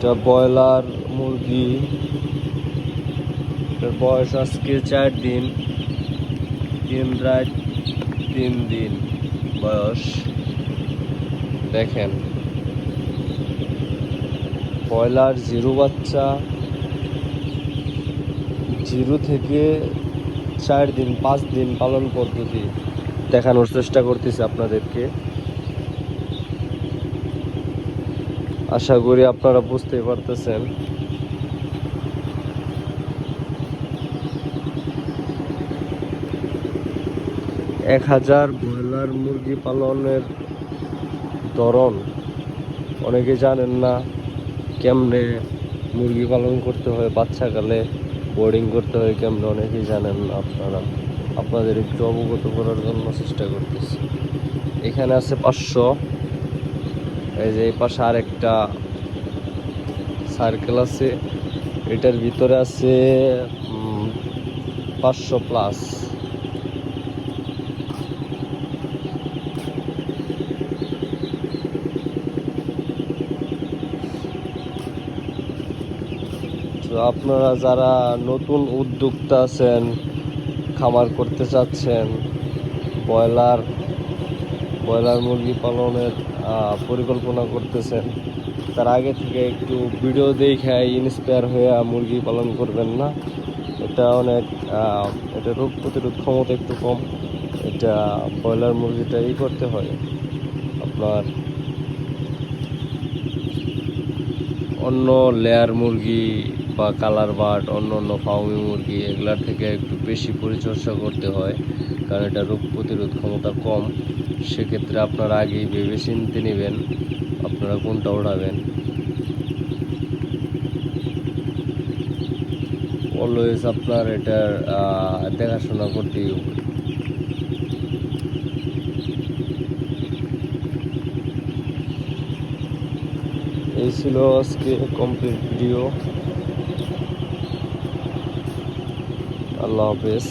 এটা ব্রয়লার মুরগি, এটার বয়স আজকে 4 দিন 3 রাত 3 দিন বয়স। দেখেন ব্রয়লার জিরো বাচ্চা, 0 থেকে 4 দিন 5 দিন পালন পদ্ধতি দেখানোর চেষ্টা করতেছি আপনাদেরকে। আশা করি আপনারা বুঝতে পারতেছেন। এক 1000 ব্রয়লার মুরগি পালনের ধরন অনেকে জানেন না, কেমনে মুরগি পালন করতে হয়, বাচ্চাকালে বোর্ডিং করতে হয় কেমনে, অনেকেই জানেন না। আপনাদের একটু অবগত করার জন্য চেষ্টা করতেছি। এখানে আছে 500, এই যে এই পাশে আরেকটা সার্কেল আছে, এটার ভিতরে আছে 500 প্লাস। তো আপনারা যারা নতুন উদ্যোক্তা আছেন, খামার করতে চাচ্ছেন, ব্রয়লার মুরগি পালনের পরিকল্পনা করতেছেন, তার আগে থেকে একটু ভিডিও দেখে ইন্সপায়ার হয়ে মুরগি পালন করবেন না। এটা এটা রোগ প্রতিরোধ ক্ষমতা একটু কম। এটা ব্রয়লার মুরগিটাই করতে হয় আপনার অন্য লেয়ার মুরগি বা কালার বার্ড, অন্য ফার্মি মুরগি এগুলার থেকে একটু বেশি পরিচর্যা করতে হয়, কারণ এটা রোগ প্রতিরোধ ক্ষমতা কম। সেক্ষেত্রে আপনারা আগেই ভেবে চিনতে নেবেন আপনারা কোনটা উঠাবেন। অলওয়েজ আপনার এটার দেখাশোনা করতেই হবে। এই ছিল আজকে কমপ্লিট ভিডিও। আল্লাহ হাফেজ।